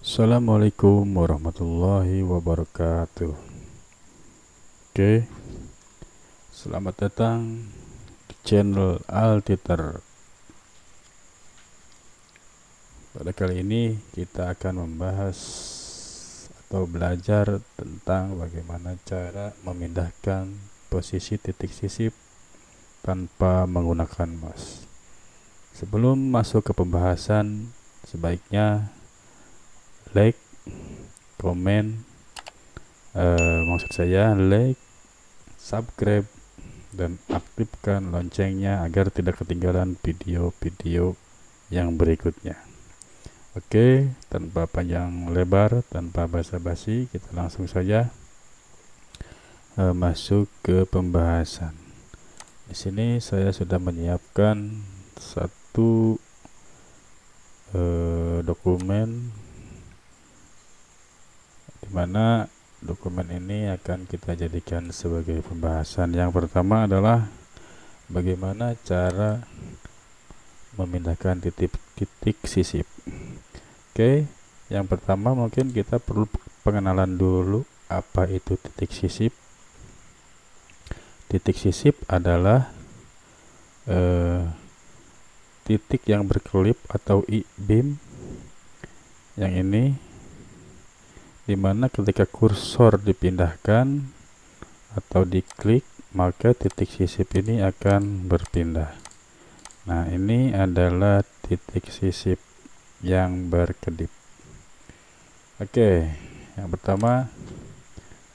Assalamualaikum warahmatullahi wabarakatuh. Oke, selamat datang di channel Altiter. Pada kali ini kita akan membahas atau belajar tentang bagaimana cara memindahkan posisi titik sisip tanpa menggunakan mouse. Sebelum masuk ke pembahasan, sebaiknya like, komen, maksud saya like, subscribe, dan aktifkan loncengnya agar tidak ketinggalan video-video yang berikutnya. Oke, tanpa panjang lebar, tanpa basa-basi, kita langsung saja masuk ke pembahasan. Di sini saya sudah menyiapkan satu dokumen, di mana dokumen ini akan kita jadikan sebagai pembahasan. Yang pertama adalah bagaimana cara memindahkan titik sisip. Oke, yang pertama mungkin kita perlu pengenalan dulu apa itu titik sisip. Titik sisip adalah titik yang berkelip atau I-beam yang ini, dimana ketika kursor dipindahkan atau diklik, maka titik sisip ini akan berpindah. Nah, ini adalah titik sisip yang berkedip. Oke, yang pertama,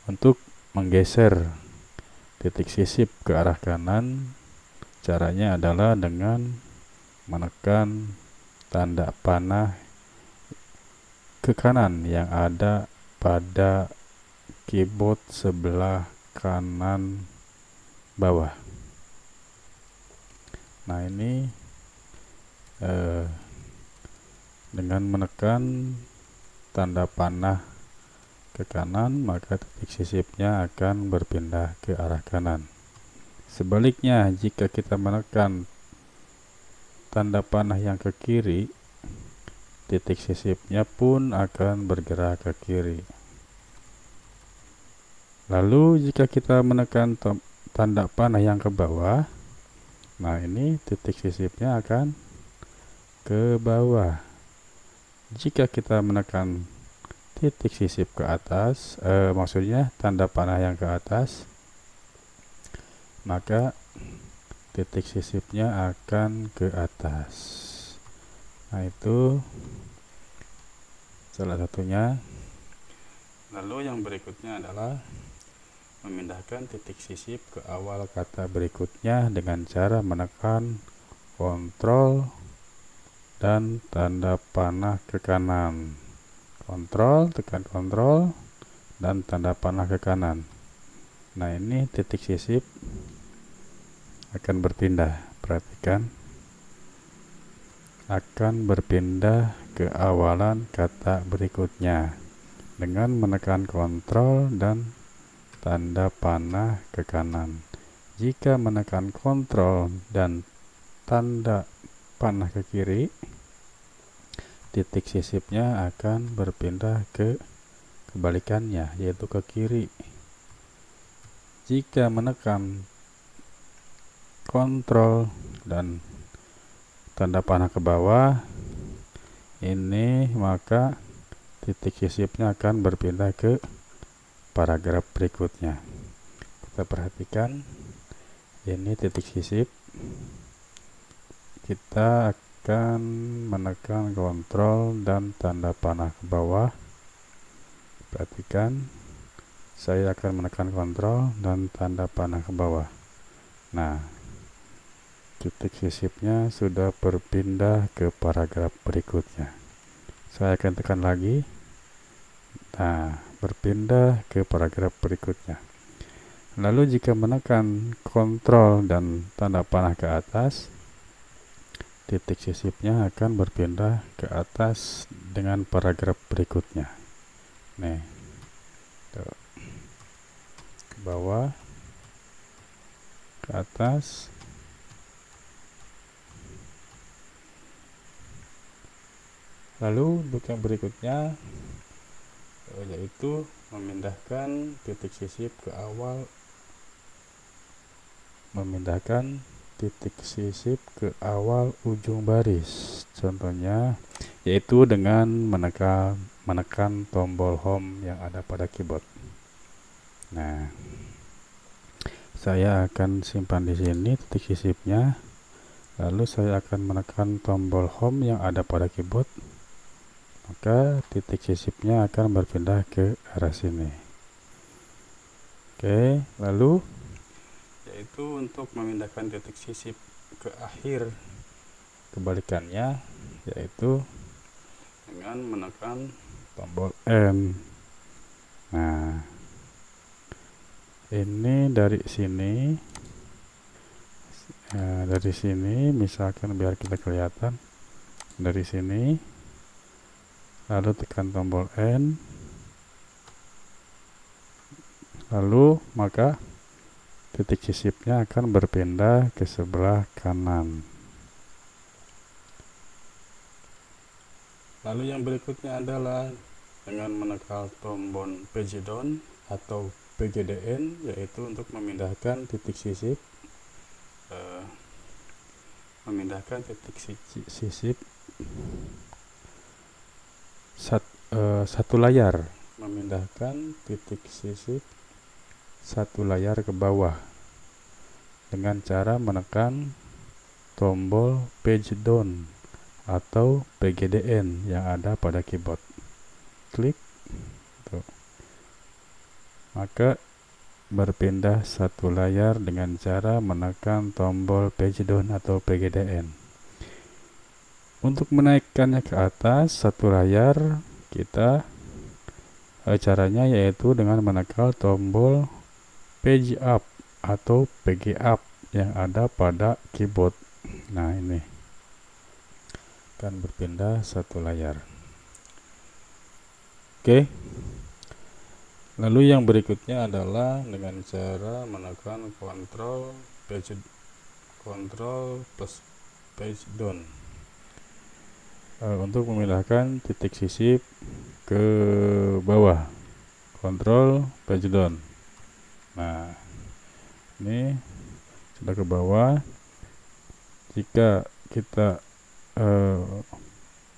untuk menggeser titik sisip ke arah kanan, caranya adalah dengan menekan tanda panah ke kanan yang ada pada keyboard sebelah kanan bawah. Nah, ini dengan menekan tanda panah ke kanan, maka titik sisipnya akan berpindah ke arah kanan. Sebaliknya, jika kita menekan tanda panah yang ke kiri, titik sisipnya pun akan bergerak ke kiri. Lalu jika kita menekan tanda panah yang ke bawah, nah ini titik sisipnya akan ke bawah. Jika kita menekan titik sisip ke atas, maksudnya tanda panah yang ke atas, maka titik sisipnya akan ke atas. Nah, itu salah satunya. Lalu yang berikutnya adalah memindahkan titik sisip ke awal kata berikutnya dengan cara menekan Ctrl dan tanda panah ke kanan. Tekan Ctrl dan tanda panah ke kanan. Nah, ini titik sisip akan berpindah. Perhatikan, akan berpindah ke awalan kata berikutnya dengan menekan Ctrl dan tanda panah ke kanan. Jika menekan Ctrl dan tanda panah ke kiri, titik sisipnya akan berpindah ke kebalikannya, yaitu ke kiri. Jika menekan Ctrl dan tanda panah ke bawah ini, maka titik sisipnya akan berpindah ke paragraf berikutnya. Kita perhatikan, ini titik sisip. Kita akan menekan Ctrl dan tanda panah ke bawah. Perhatikan, saya akan menekan Ctrl dan tanda panah ke bawah. Nah, titik sisipnya sudah berpindah ke paragraf berikutnya. Saya akan tekan lagi. Nah, berpindah ke paragraf berikutnya. Lalu jika menekan Ctrl dan tanda panah ke atas, titik sisipnya akan berpindah ke atas dengan paragraf berikutnya. Nih, tuh. Ke bawah, ke atas, lalu untuk yang berikutnya yaitu memindahkan titik sisip ke awal ujung baris. Contohnya yaitu dengan menekan tombol home yang ada pada keyboard. Nah, saya akan simpan di sini titik sisipnya. Lalu saya akan menekan tombol home yang ada pada keyboard. Maka titik sisipnya akan berpindah ke arah sini. Oke, lalu yaitu untuk memindahkan titik sisip ke akhir, kebalikannya yaitu dengan menekan tombol N. Nah, ini dari sini misalkan biar kita kelihatan dari sini, lalu tekan tombol N, lalu maka titik sisipnya akan berpindah ke sebelah kanan. Lalu yang berikutnya adalah dengan menekan tombol page down atau PGDN, yaitu untuk memindahkan titik sisip satu layar, ke bawah dengan cara menekan tombol page down atau PGDN yang ada pada keyboard. Klik tuh. Maka berpindah satu layar dengan cara menekan tombol page down atau PGDN. Untuk menaikkannya ke atas satu layar, caranya yaitu dengan menekan tombol page up atau PG up yang ada pada keyboard. Nah, ini akan berpindah satu layar. Oke. Lalu yang berikutnya adalah dengan cara menekan Ctrl plus page down untuk memindahkan titik sisip ke bawah. Ctrl page down. Nah, ini sudah ke bawah. Jika kita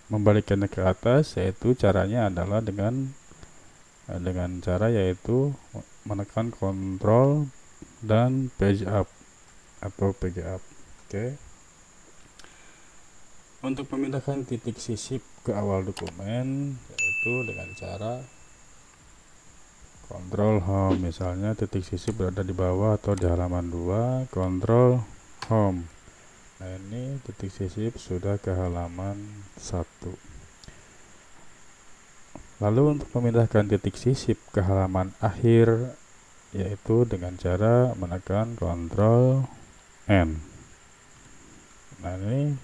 membalikkannya ke atas, yaitu caranya adalah dengan cara yaitu menekan Ctrl dan page up atau PG up. Oke. Untuk memindahkan titik sisip ke awal dokumen yaitu dengan cara Ctrl home. Misalnya titik sisip berada di bawah atau di halaman 2, Ctrl home. Nah, ini titik sisip sudah ke halaman 1. Lalu untuk memindahkan titik sisip ke halaman akhir yaitu dengan cara menekan Ctrl N. Nah, ini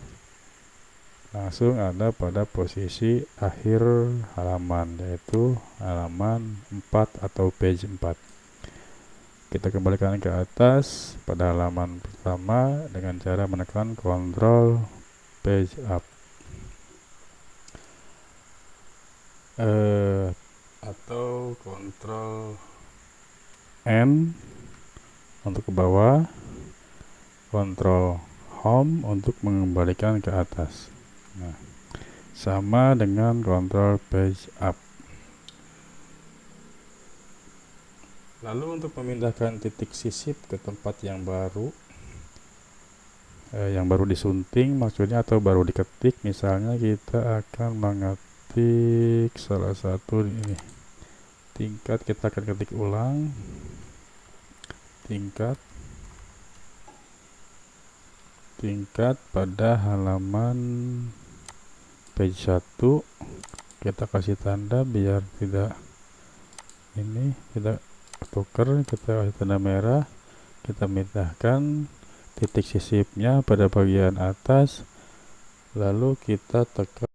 langsung ada pada posisi akhir halaman, yaitu halaman 4 atau page 4. Kita kembalikan ke atas pada halaman pertama dengan cara menekan Ctrl page up atau Ctrl N untuk ke bawah, Ctrl home untuk mengembalikan ke atas. Nah, sama dengan Ctrl page up. Lalu untuk memindahkan titik sisip ke tempat yang baru disunting maksudnya atau baru diketik, misalnya kita akan mengetik salah satu ini tingkat, kita akan ketik ulang tingkat pada halaman page 1. Kita kasih tanda biar tidak tukar, kita kasih tanda merah. Kita pindahkan titik sisipnya pada bagian atas, lalu kita tekan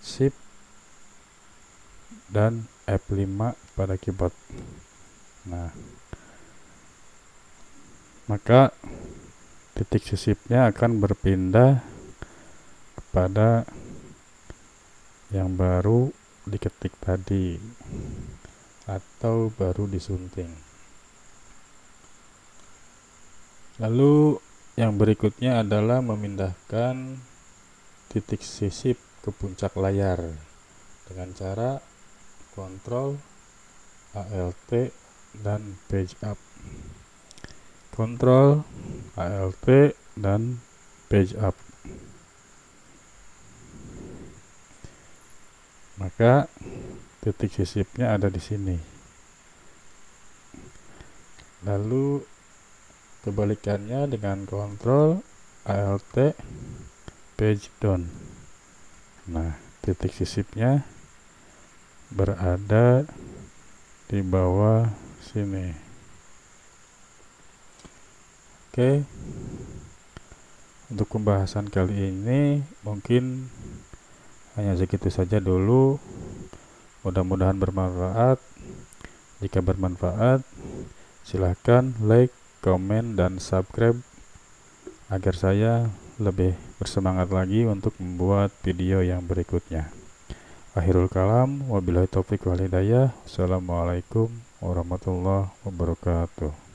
Shift dan F5 pada keyboard. Nah, maka titik sisipnya akan berpindah kepada yang baru diketik tadi atau baru disunting. Lalu yang berikutnya adalah memindahkan titik sisip ke puncak layar dengan cara Ctrl Alt dan page up. Ctrl Alt dan page up. Maka titik sisipnya ada di sini. Lalu kebalikannya dengan Ctrl Alt page down. Nah, titik sisipnya berada di bawah sini. Oke. Untuk pembahasan kali ini mungkin hanya segitu saja dulu. Mudah-mudahan bermanfaat. Jika bermanfaat, silahkan like, komen, dan subscribe agar saya lebih bersemangat lagi untuk membuat video yang berikutnya. Akhirul kalam, wabillahi taufiq wal hidayah. Wassalamualaikum warahmatullahi wabarakatuh.